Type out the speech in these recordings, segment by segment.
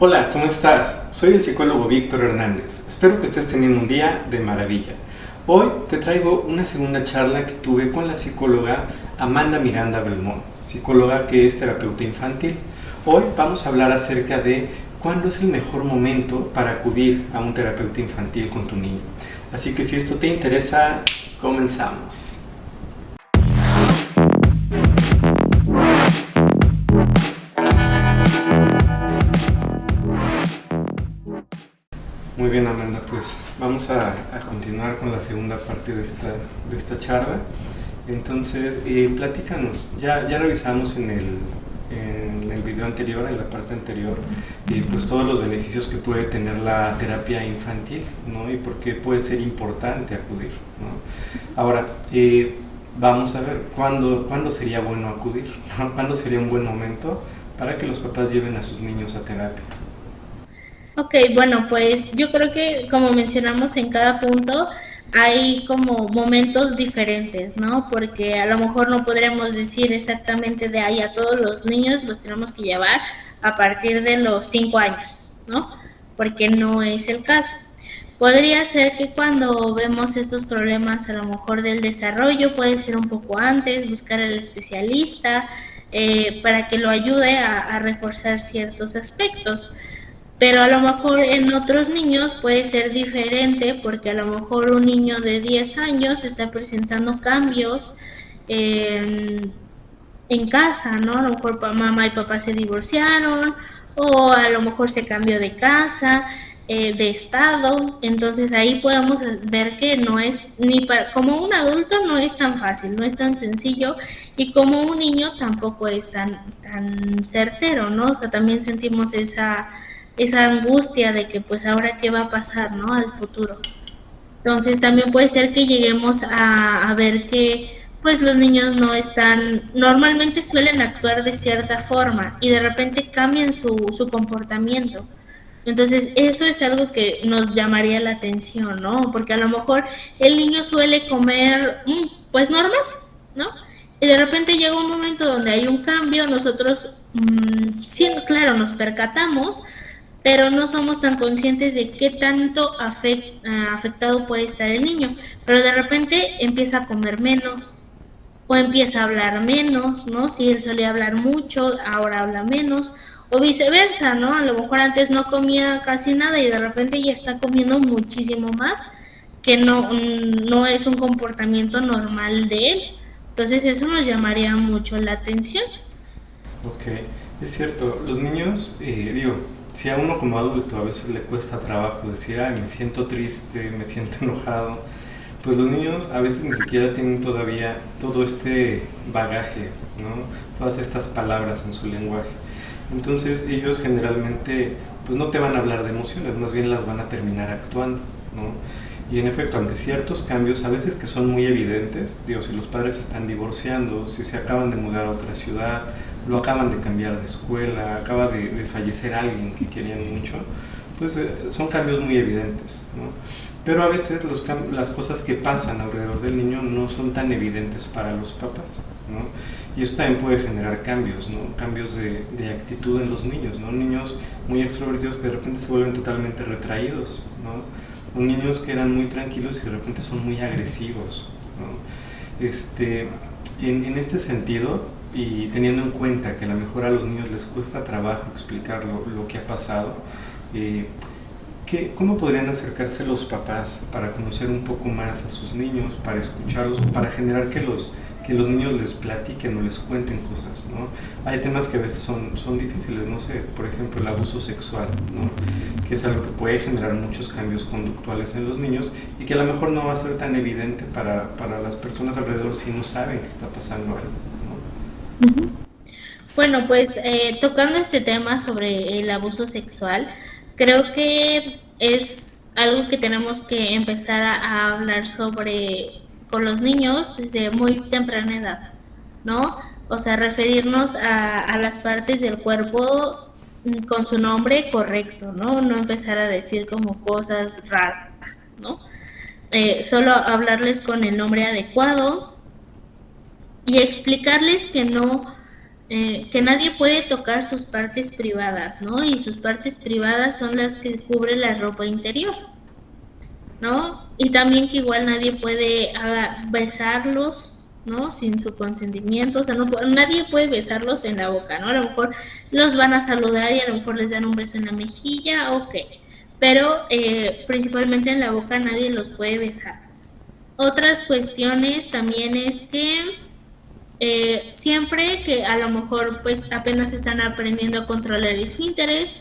Hola, ¿cómo estás? Soy el psicólogo Víctor Hernández. Espero que estés teniendo un día de maravilla. Hoy te traigo una segunda charla que tuve con la psicóloga Amanda Miranda Belmont, psicóloga que es terapeuta infantil. Hoy vamos a hablar acerca de cuándo es el mejor momento para acudir a un terapeuta infantil con tu niño. Así que si esto te interesa, comenzamos. Muy bien, Amanda, pues vamos a continuar con la segunda parte de esta charla. Entonces, platícanos, ya revisamos en el video anterior, en la parte anterior, pues todos los beneficios que puede tener la terapia infantil, ¿no? Y por qué puede ser importante acudir, ¿no? Ahora, vamos a ver cuándo sería bueno acudir, ¿no? ¿Cuándo sería un buen momento para que los papás lleven a sus niños a terapia? Ok, bueno, pues yo creo que como mencionamos en cada punto, hay como momentos diferentes, ¿no? Porque a lo mejor no podremos decir exactamente de ahí a todos los niños los tenemos que llevar a partir de los 5 años, ¿no? Porque no es el caso. Podría ser que cuando vemos estos problemas a lo mejor del desarrollo, puede ser un poco antes, buscar al especialista para que lo ayude a reforzar ciertos aspectos. Pero a lo mejor en otros niños puede ser diferente porque a lo mejor un niño de 10 años está presentando cambios en, en casa, ¿no? A lo mejor mamá y papá se divorciaron o a lo mejor se cambió de casa, de estado. Entonces ahí podemos ver que no es ni para, como un adulto no es tan fácil, no es tan sencillo y como un niño tampoco es tan certero, ¿no? O sea, también sentimos esa angustia de que pues ahora qué va a pasar, ¿no? Al futuro. Entonces también puede ser que lleguemos a ver que pues los niños no están, normalmente suelen actuar de cierta forma y de repente cambian su comportamiento. Entonces eso es algo que nos llamaría la atención, ¿no? Porque a lo mejor el niño suele comer pues normal, ¿no? Y de repente llega un momento donde hay un cambio, nosotros, sí, claro, nos percatamos, pero no somos tan conscientes de qué tanto afectado puede estar el niño. Pero de repente empieza a comer menos o empieza a hablar menos, ¿no? Si él solía hablar mucho, ahora habla menos, o viceversa, ¿no? A lo mejor antes no comía casi nada y de repente ya está comiendo muchísimo más, que no es un comportamiento normal de él. Entonces eso nos llamaría mucho la atención. Ok, es cierto, los niños, digo, si a uno como adulto a veces le cuesta trabajo decir, ay, me siento triste, me siento enojado, pues los niños a veces ni siquiera tienen todavía todo este bagaje, ¿no? Todas estas palabras en su lenguaje. Entonces ellos generalmente pues no te van a hablar de emociones, más bien las van a terminar actuando, ¿no? Y en efecto, ante ciertos cambios, a veces que son muy evidentes, digo, si los padres se están divorciando, si se acaban de mudar a otra ciudad, lo acaban de cambiar de escuela, acaba de fallecer alguien que querían mucho, pues son cambios muy evidentes, ¿no? Pero a veces las cosas que pasan alrededor del niño no son tan evidentes para los papás, ¿no? Y esto también puede generar cambios, ¿no? Cambios de actitud en los niños, ¿no? Niños muy extrovertidos que de repente se vuelven totalmente retraídos, ¿no? O niños que eran muy tranquilos y de repente son muy agresivos, ¿no? En este sentido, y teniendo en cuenta que a lo mejor a los niños les cuesta trabajo explicar lo que ha pasado, eh, ¿cómo podrían acercarse los papás para conocer un poco más a sus niños, para escucharlos, para generar que los niños les platiquen o les cuenten cosas, ¿no? Hay temas que a veces son difíciles, no sé, por ejemplo, el abuso sexual, ¿no? Que es algo que puede generar muchos cambios conductuales en los niños y que a lo mejor no va a ser tan evidente para las personas alrededor si no saben que está pasando algo, ¿no? Bueno, pues tocando este tema sobre el abuso sexual, creo que es algo que tenemos que empezar a hablar sobre con los niños desde muy temprana edad, ¿no? O sea, referirnos a las partes del cuerpo con su nombre correcto, ¿no? No empezar a decir como cosas raras, ¿no? Solo hablarles con el nombre adecuado y explicarles que no que nadie puede tocar sus partes privadas, ¿no? Y sus partes privadas son las que cubre la ropa interior, ¿no? Y también que igual nadie puede besarlos, ¿no? Sin su consentimiento, o sea, nadie puede besarlos en la boca, ¿no? A lo mejor los van a saludar y a lo mejor les dan un beso en la mejilla, ok, pero principalmente en la boca nadie los puede besar. Otras cuestiones también es que siempre que a lo mejor pues apenas están aprendiendo a controlar esfínteres,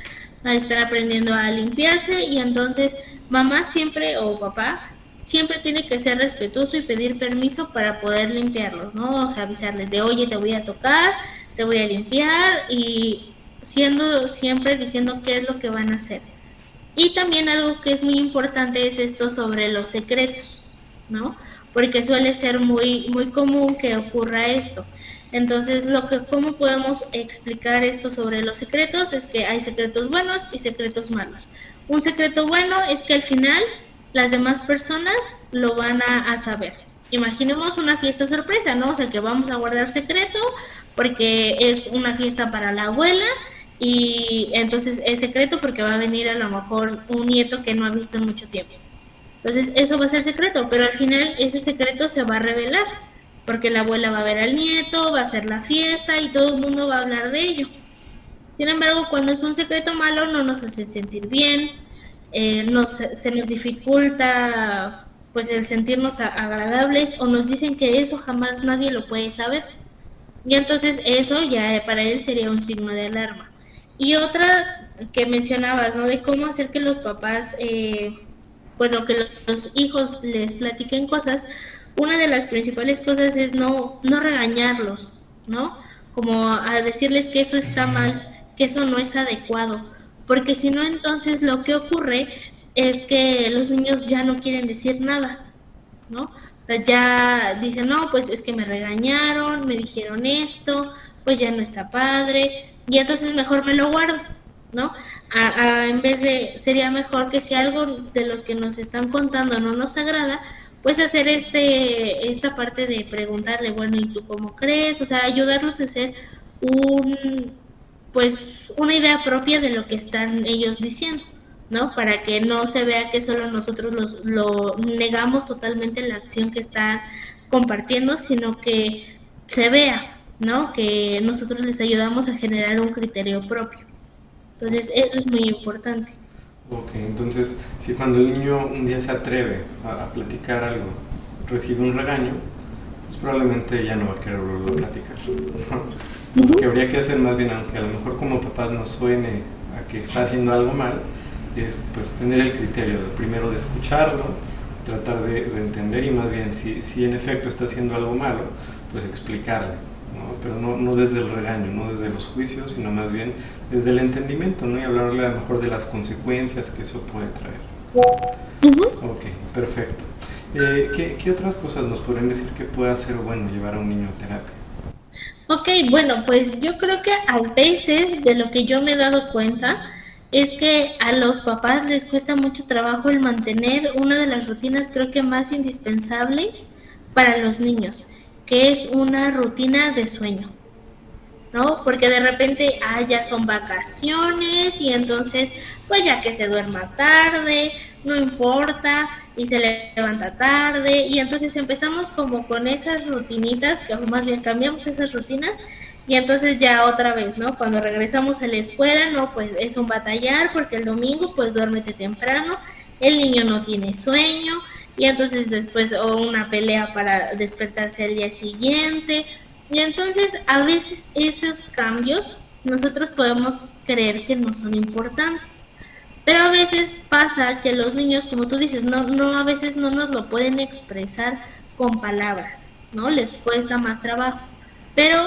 están aprendiendo a limpiarse y entonces mamá siempre o papá siempre tiene que ser respetuoso y pedir permiso para poder limpiarlos, ¿no? O sea, avisarles de, oye, te voy a tocar, te voy a limpiar y siendo siempre diciendo qué es lo que van a hacer. Y también algo que es muy importante es esto sobre los secretos, ¿no? Porque suele ser muy común que ocurra esto. Entonces, ¿cómo podemos explicar esto sobre los secretos? Es que hay secretos buenos y secretos malos. Un secreto bueno es que al final las demás personas lo van a saber. Imaginemos una fiesta sorpresa, ¿no? O sea, que vamos a guardar secreto porque es una fiesta para la abuela y entonces es secreto porque va a venir a lo mejor un nieto que no ha visto en mucho tiempo. Entonces eso va a ser secreto, pero al final ese secreto se va a revelar porque la abuela va a ver al nieto, va a hacer la fiesta y todo el mundo va a hablar de ello. Sin embargo, cuando es un secreto malo no nos hace sentir bien, se nos dificulta pues el sentirnos agradables o nos dicen que eso jamás nadie lo puede saber. Y entonces eso ya para él sería un signo de alarma. Y otra que mencionabas, ¿no? De cómo hacer que los papás, bueno, que los hijos les platiquen cosas. Una de las principales cosas es no regañarlos, ¿no? Como a decirles que eso está mal, que eso no es adecuado. Porque si no, entonces lo que ocurre es que los niños ya no quieren decir nada, ¿no? O sea, ya dicen, no, pues es que me regañaron, me dijeron esto, pues ya no está padre, y entonces mejor me lo guardo, ¿no? En vez de, sería mejor que si algo de los que nos están contando no nos agrada, pues hacer esta parte de preguntarle, bueno, ¿y tú cómo crees? O sea, ayudarlos a hacer pues una idea propia de lo que están ellos diciendo, ¿no? Para que no se vea que solo nosotros lo negamos totalmente la acción que están compartiendo, sino que se vea, ¿no? Que nosotros les ayudamos a generar un criterio propio. Entonces, eso es muy importante. Ok, entonces, si cuando el niño un día se atreve a platicar algo, recibe un regaño, pues probablemente ya no va a querer volverlo a platicar. Lo que habría que hacer más bien, aunque a lo mejor como papás nos suene a que está haciendo algo mal, es pues tener el criterio de primero de escucharlo, tratar de entender y más bien si en efecto está haciendo algo malo, pues explicarle, ¿no? Pero no desde el regaño, no desde los juicios, sino más bien desde el entendimiento, ¿no? Y hablarle a lo mejor de las consecuencias que eso puede traer. Ok, perfecto. ¿Qué otras cosas nos podrían decir que puede ser bueno llevar a un niño a terapia? Ok, bueno, pues yo creo que a veces de lo que yo me he dado cuenta es que a los papás les cuesta mucho trabajo el mantener una de las rutinas creo que más indispensables para los niños, que es una rutina de sueño. ¿No? Porque de repente, ya son vacaciones y entonces, pues ya que se duerma tarde, no importa, y se levanta tarde, y entonces empezamos como con esas rutinitas, que más bien cambiamos esas rutinas, y entonces ya otra vez, ¿no? Cuando regresamos a la escuela, no, pues es un batallar, porque el domingo, pues duérmete temprano, el niño no tiene sueño, y entonces después una pelea para despertarse al día siguiente, y entonces a veces esos cambios nosotros podemos creer que no son importantes, pero a veces pasa que los niños, como tú dices, a veces no nos lo pueden expresar con palabras, ¿no? Les cuesta más trabajo. Pero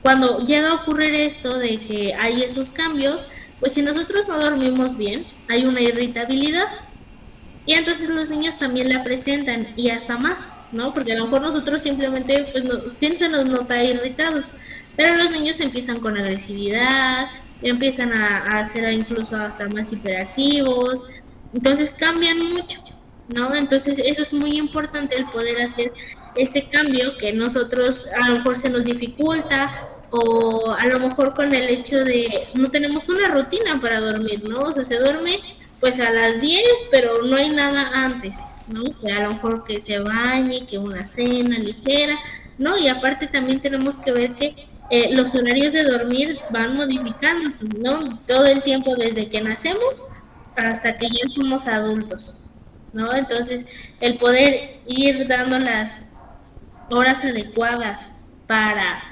cuando llega a ocurrir esto de que hay esos cambios, pues si nosotros no dormimos bien, hay una irritabilidad y entonces los niños también la presentan y hasta más, ¿no? Porque a lo mejor nosotros simplemente, pues sí se nos nota irritados, pero los niños empiezan con agresividad, empiezan a ser incluso hasta más hiperactivos, entonces cambian mucho, ¿no? Entonces eso es muy importante el poder hacer ese cambio que nosotros a lo mejor se nos dificulta o a lo mejor con el hecho de no tenemos una rutina para dormir, ¿no? O sea, se duerme pues a las 10 pero no hay nada antes, ¿no? Que a lo mejor que se bañe, que una cena ligera, ¿no? Y aparte también tenemos que ver que los horarios de dormir van modificándose, ¿no? Todo el tiempo desde que nacemos hasta que ya somos adultos, ¿no? Entonces, el poder ir dando las horas adecuadas para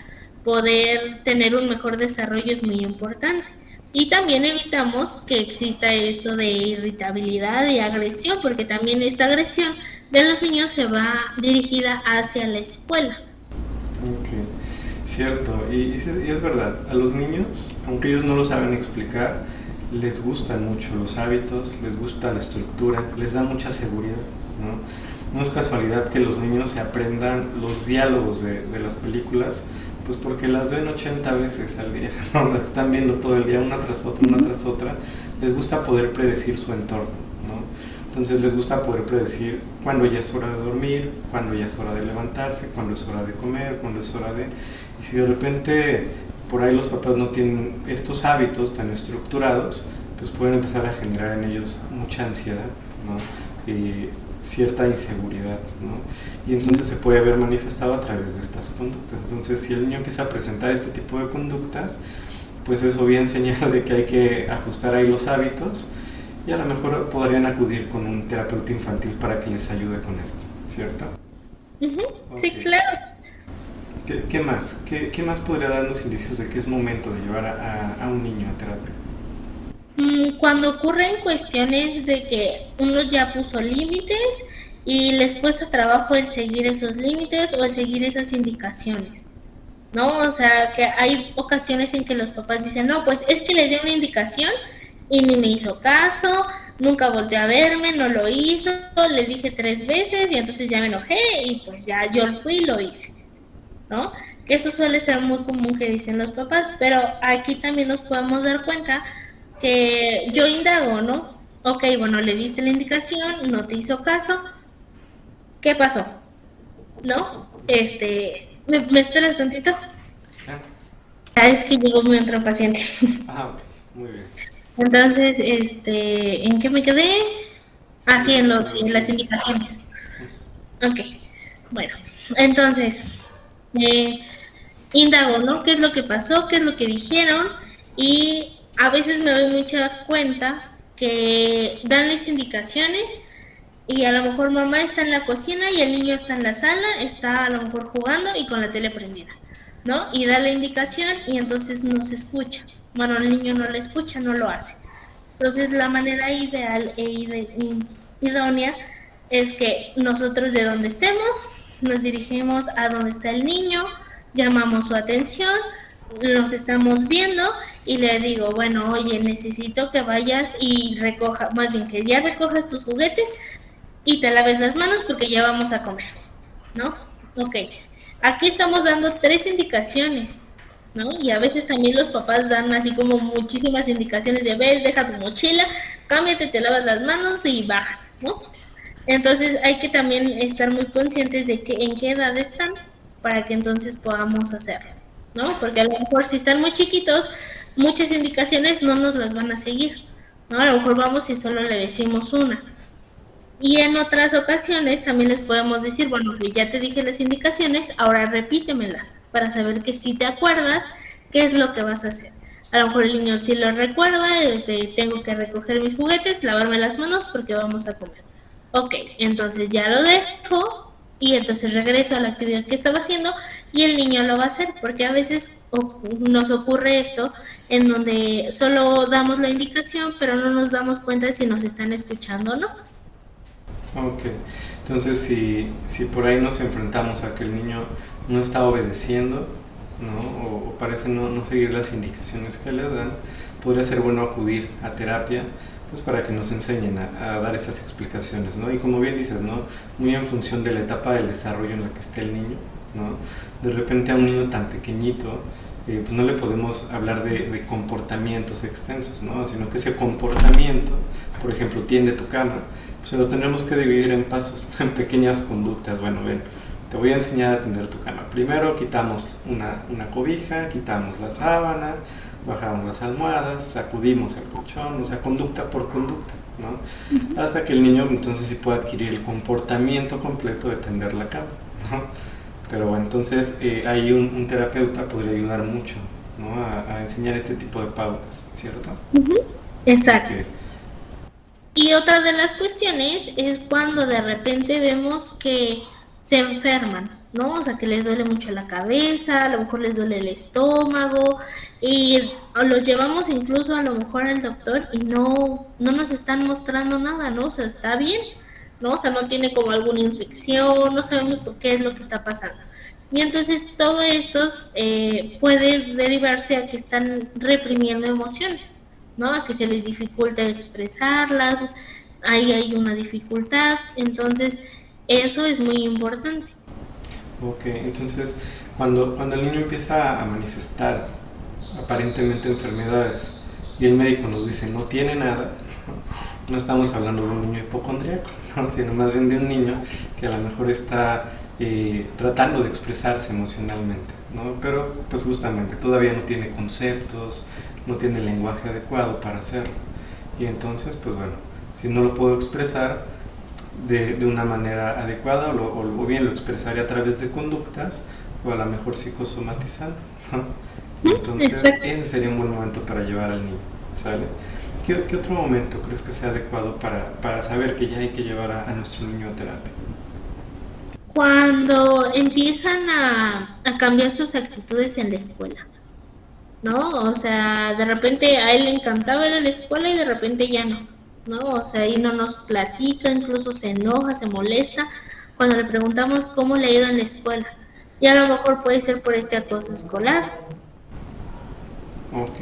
poder tener un mejor desarrollo es muy importante. Y también evitamos que exista esto de irritabilidad y agresión, porque también esta agresión de los niños se va dirigida hacia la escuela. Ok, cierto, y es verdad, a los niños, aunque ellos no lo saben explicar, les gustan mucho los hábitos, les gusta la estructura, les da mucha seguridad, ¿no? No es casualidad que los niños se aprendan los diálogos de las películas, pues porque las ven 80 veces al día, ¿no? Las están viendo todo el día, una tras otra, una tras otra. Les gusta poder predecir su entorno, ¿no? Entonces les gusta poder predecir cuándo ya es hora de dormir, cuándo ya es hora de levantarse, cuándo es hora de comer, cuándo es hora de... Y si de repente por ahí los papás no tienen estos hábitos tan estructurados, pues pueden empezar a generar en ellos mucha ansiedad, ¿no? Cierta inseguridad, ¿no? Y entonces se puede ver manifestado a través de estas conductas. Entonces, si el niño empieza a presentar este tipo de conductas, pues eso bien señala de que hay que ajustar ahí los hábitos y a lo mejor podrían acudir con un terapeuta infantil para que les ayude con esto, ¿cierto? Sí, Okay. claro. ¿Qué más? ¿Qué más podría darnos indicios de que es momento de llevar a un niño a terapia? Cuando ocurren cuestiones de que uno ya puso límites y les cuesta trabajo el seguir esos límites o el seguir esas indicaciones, ¿no? O sea, que hay ocasiones en que los papás dicen, no, pues es que le di una indicación y ni me hizo caso, nunca volteó a verme, no lo hizo, le dije 3 veces y entonces ya me enojé y pues ya yo fui y lo hice, ¿no? Que eso suele ser muy común que dicen los papás, pero aquí también nos podemos dar cuenta que yo indago, ¿no? Ok, bueno, le diste la indicación, no te hizo caso, ¿qué pasó? ¿No? ¿Me esperas tantito? Ah, Ah, es que llegó mi otro paciente. ok, muy bien. Entonces, ¿en qué me quedé? Sí, Haciendo sobre los las límites. indicaciones. Ok, bueno, entonces, eh, indago, ¿no? ¿Qué es lo que pasó? ¿Qué es lo que dijeron? Y a veces me doy mucha cuenta que dan las indicaciones y a lo mejor mamá está en la cocina y el niño está en la sala, está a lo mejor jugando y con la tele prendida, ¿no? Y da la indicación y entonces no se escucha. Bueno, el niño no la escucha, no lo hace. Entonces la manera ideal idónea es que nosotros de donde estemos nos dirigimos a donde está el niño, llamamos su atención, nos estamos viendo y le digo, bueno, oye, necesito que vayas y recoja, más bien que ya recojas tus juguetes y te laves las manos porque ya vamos a comer, ¿no? Ok, aquí estamos dando 3 indicaciones, ¿no? Y a veces también los papás dan así como muchísimas indicaciones de, ver, deja tu mochila, cámbiate, te lavas las manos y bajas, ¿no? Entonces hay que también estar muy conscientes de que en qué edad están para que entonces podamos hacerlo, ¿no? Porque a lo mejor si están muy chiquitos, muchas indicaciones no nos las van a seguir, ¿no? A lo mejor vamos y solo le decimos una. Y en otras ocasiones también les podemos decir, bueno, que ya te dije las indicaciones, ahora repítemelas para saber que si te acuerdas, qué es lo que vas a hacer. A lo mejor el niño sí lo recuerda, tengo que recoger mis juguetes, lavarme las manos porque vamos a comer. Ok, entonces ya lo dejo y entonces regreso a la actividad que estaba haciendo y el niño lo va a hacer, porque a veces nos ocurre esto en donde solo damos la indicación, pero no nos damos cuenta de si nos están escuchando o no. Ok, entonces si por ahí nos enfrentamos a que el niño no está obedeciendo, ¿no? O parece no seguir las indicaciones que le dan, podría ser bueno acudir a terapia, pues para que nos enseñen a dar esas explicaciones, ¿no? Y como bien dices, ¿no? Muy en función de la etapa del desarrollo en la que esté el niño, ¿no? De repente a un niño tan pequeñito, pues no le podemos hablar de comportamientos extensos, ¿no? Sino que ese comportamiento, por ejemplo, tiende tu cama, pues lo tenemos que dividir en pasos, en pequeñas conductas. Bueno, ven, te voy a enseñar a tender tu cama. Primero quitamos una cobija, quitamos la sábana, bajamos las almohadas, sacudimos el colchón, o sea, conducta por conducta, ¿no? Hasta que el niño entonces sí pueda adquirir el comportamiento completo de tender la cama, ¿no? Pero bueno, entonces ahí un terapeuta podría ayudar mucho, ¿no? A enseñar este tipo de pautas, ¿cierto? Exacto. Ok. Y otra de las cuestiones es cuando de repente vemos que se enferman, ¿no? O sea, que les duele mucho la cabeza, a lo mejor les duele el estómago y los llevamos incluso a lo mejor al doctor y no nos están mostrando nada, ¿no? O sea, está bien, ¿no? O sea, no tiene como alguna infección, no sabemos por qué es lo que está pasando. Y entonces todo esto puede derivarse a que están reprimiendo emociones, ¿no? A que se les dificulta expresarlas, ahí hay una dificultad, entonces eso es muy importante. Ok, entonces cuando el niño empieza a manifestar aparentemente enfermedades y el médico nos dice no tiene nada, no estamos hablando de un niño hipocondríaco, ¿no? Sino más bien de un niño que a lo mejor está tratando de expresarse emocionalmente, ¿no? Pero pues justamente todavía no tiene conceptos, no tiene el lenguaje adecuado para hacerlo. Y entonces, pues bueno, si no lo puedo expresar de una manera adecuada o bien lo expresaré a través de conductas o a lo mejor psicosomatizando, ¿no? Entonces, Exacto. ese sería un buen momento para llevar al niño, ¿sale? ¿Qué otro momento crees que sea adecuado para saber que ya hay que llevar a nuestro niño a terapia? Cuando empiezan a cambiar sus actitudes en la escuela, ¿no? O sea, de repente a él le encantaba ir a la escuela y de repente ya no, ¿no? O sea, ahí no nos platica, incluso se enoja, se molesta cuando le preguntamos cómo le ha ido en la escuela. Y a lo mejor puede ser por este acoso escolar. Ok.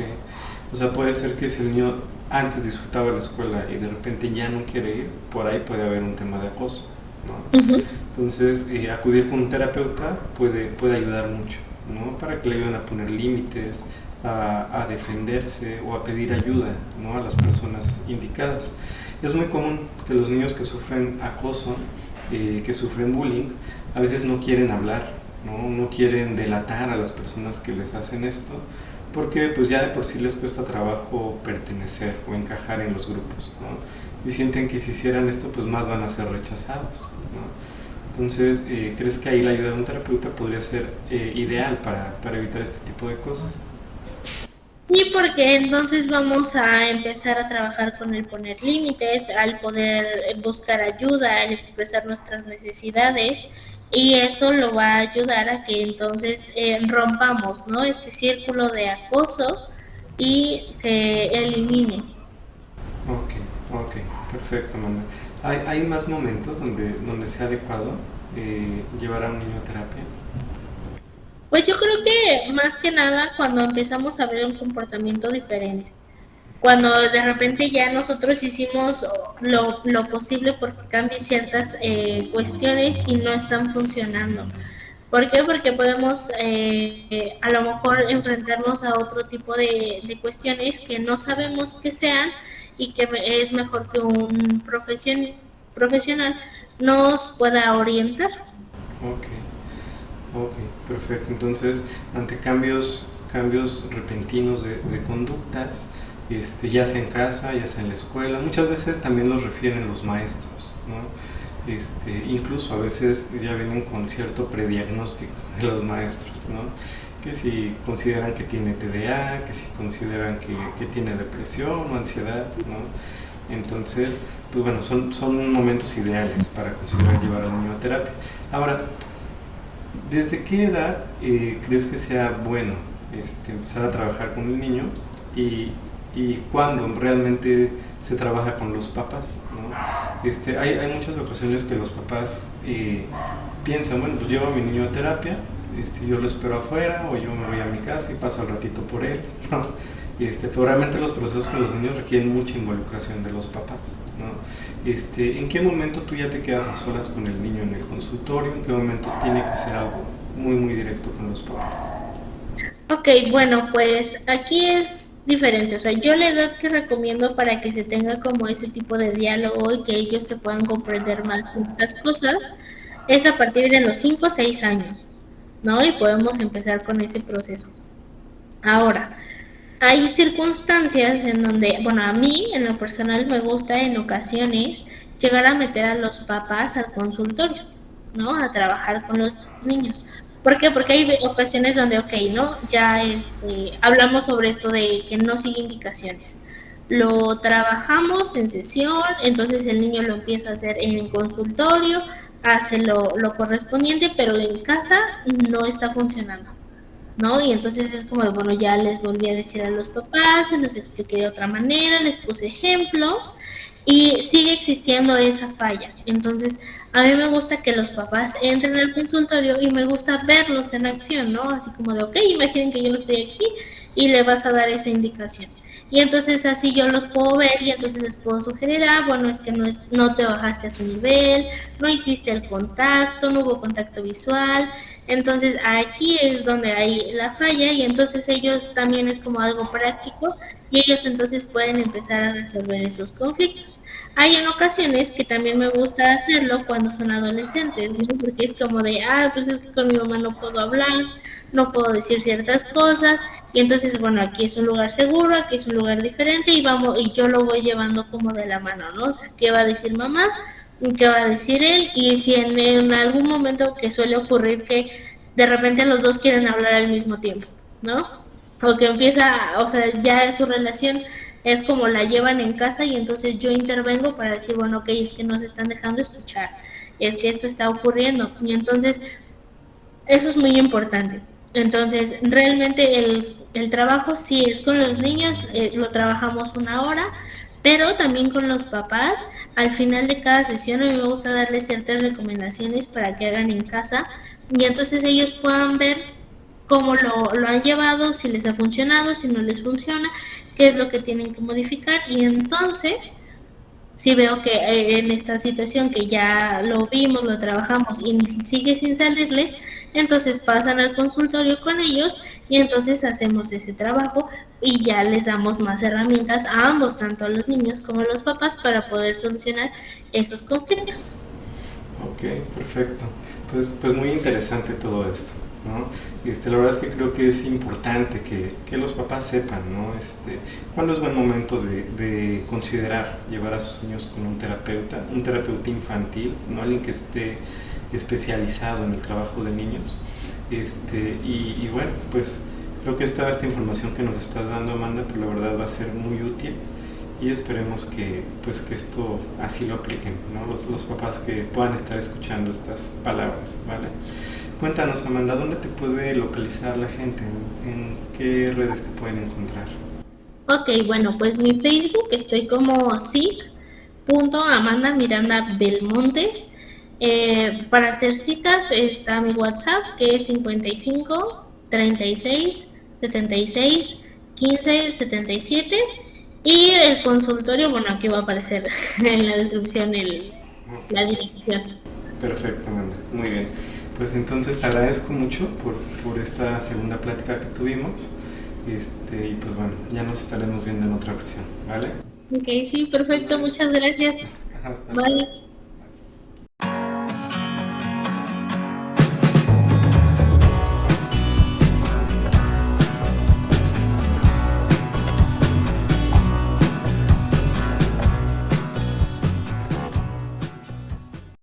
O sea, puede ser que si el niño antes disfrutaba la escuela y de repente ya no quiere ir, por ahí puede haber un tema de acoso, ¿no? Ujú. Entonces, acudir con un terapeuta puede ayudar mucho, ¿no? Para que le ayuden a poner límites, a defenderse o a pedir ayuda, ¿no? A las personas indicadas. Es muy común que los niños que sufren acoso, que sufren bullying, a veces no quieren hablar, ¿no? No quieren delatar a las personas que les hacen esto, porque pues ya de por sí les cuesta trabajo pertenecer o encajar en los grupos, ¿no? Y sienten que si hicieran esto pues más van a ser rechazados, ¿no? Entonces, ¿crees que ahí la ayuda de un terapeuta podría ser ideal para evitar este tipo de cosas? Y porque entonces vamos a empezar a trabajar con el poner límites, al poder buscar ayuda, al expresar nuestras necesidades y eso lo va a ayudar a que entonces rompamos, ¿no? Este círculo de acoso y se elimine. Ok, ok, perfecto, Manuel. ¿Hay más momentos donde sea adecuado llevar a un niño a terapia? Pues yo creo que más que nada cuando empezamos a ver un comportamiento diferente. Cuando de repente ya nosotros hicimos lo posible porque cambie ciertas cuestiones y no están funcionando. ¿Por qué? Porque podemos a lo mejor enfrentarnos a otro tipo de cuestiones que no sabemos que sean y que es mejor que un profesional nos pueda orientar. Ok, ok, perfecto. Entonces, ante cambios repentinos de conductas, ya sea en casa, ya sea en la escuela, muchas veces también los refieren los maestros, ¿no? Incluso a veces ya vienen con cierto prediagnóstico de los maestros, ¿no? Que si consideran que tiene TDA, que si consideran que tiene depresión o ansiedad, ¿no? Entonces, pues bueno, son momentos ideales para considerar llevar al niño a terapia. Ahora, ¿desde qué edad crees que sea bueno empezar a trabajar con el niño y cuándo realmente se trabaja con los papás, ¿no? Hay muchas ocasiones que los papás piensan, bueno, pues llevo a mi niño a terapia, yo lo espero afuera o yo me voy a mi casa y paso el ratito por él, ¿no? Pero realmente los procesos con los niños requieren mucha involucración de los papás, ¿no? ¿En qué momento tú ya te quedas a solas con el niño en el consultorio? ¿En qué momento tiene que ser algo muy, muy directo con los papás? Ok, bueno, pues aquí es diferente. O sea, yo la edad que recomiendo para que se tenga como ese tipo de diálogo y que ellos te puedan comprender más estas cosas es a partir de los 5 o 6 años, ¿no? Y podemos empezar con ese proceso. Ahora, hay circunstancias en donde, bueno, a mí en lo personal me gusta en ocasiones llegar a meter a los papás al consultorio, ¿no? A trabajar con los niños. ¿Por qué? Porque hay ocasiones donde, ok, ¿no? Ya hablamos sobre esto de que no sigue indicaciones. Lo trabajamos en sesión, entonces el niño lo empieza a hacer en el consultorio, hace lo correspondiente, pero en casa no está funcionando. ¿No? Y entonces es como, bueno, ya les volví a decir a los papás, se los expliqué de otra manera, les puse ejemplos y sigue existiendo esa falla. Entonces, a mí me gusta que los papás entren al consultorio y me gusta verlos en acción, ¿no? Así como de, ok, imaginen que yo no estoy aquí y le vas a dar esa indicación. Y entonces así yo los puedo ver y entonces les puedo sugerir, bueno, es que no te bajaste a su nivel, no hiciste el contacto, no hubo contacto visual, entonces aquí es donde hay la falla y entonces ellos también es como algo práctico y ellos entonces pueden empezar a resolver esos conflictos. Hay en ocasiones que también me gusta hacerlo cuando son adolescentes, ¿no? Porque es como de, pues es que con mi mamá no puedo hablar, no puedo decir ciertas cosas y entonces, bueno, aquí es un lugar seguro, aquí es un lugar diferente y vamos, y yo lo voy llevando como de la mano, ¿no? O sea, ¿qué va a decir mamá? ¿Qué va a decir él? Y si en algún momento que suele ocurrir que de repente los dos quieren hablar al mismo tiempo, ¿no? O que empieza, o sea, ya su relación es como la llevan en casa y entonces yo intervengo para decir, bueno, ok, es que no se están dejando escuchar, es que esto está ocurriendo. Y entonces eso es muy importante. Entonces, realmente el trabajo sí es con los niños, lo trabajamos una hora, pero también con los papás. Al final de cada sesión a mí me gusta darles ciertas recomendaciones para que hagan en casa y entonces ellos puedan ver cómo lo han llevado, si les ha funcionado, si no les funciona, qué es lo que tienen que modificar y entonces si veo que en esta situación que ya lo vimos, lo trabajamos y sigue sin salirles, entonces pasan al consultorio con ellos y entonces hacemos ese trabajo y ya les damos más herramientas a ambos, tanto a los niños como a los papás, para poder solucionar esos conflictos. Ok, perfecto. Entonces, pues muy interesante todo esto, ¿no? La verdad es que creo que es importante que los papás sepan, ¿no? Cuándo es buen momento de considerar llevar a sus niños con un terapeuta infantil, ¿no? Alguien que esté especializado en el trabajo de niños. Y bueno, pues creo que esta información que nos estás dando, Amanda, pues la verdad va a ser muy útil y esperemos que, pues, que esto así lo apliquen, ¿no? Los papás que puedan estar escuchando estas palabras, ¿vale? Cuéntanos, Amanda, ¿dónde te puede localizar la gente? ¿En qué redes te pueden encontrar? Ok, bueno, pues mi Facebook estoy como Amanda Miranda Belmontes. Para hacer citas está mi WhatsApp que es 55 36 76 15 77 y el consultorio, bueno, aquí va a aparecer en la descripción la dirección. Perfecto, Amanda, muy bien. Pues entonces te agradezco mucho por esta segunda plática que tuvimos. Y pues bueno, ya nos estaremos viendo en otra ocasión, ¿vale? Ok, sí, perfecto, muchas gracias. Hasta luego. Bye.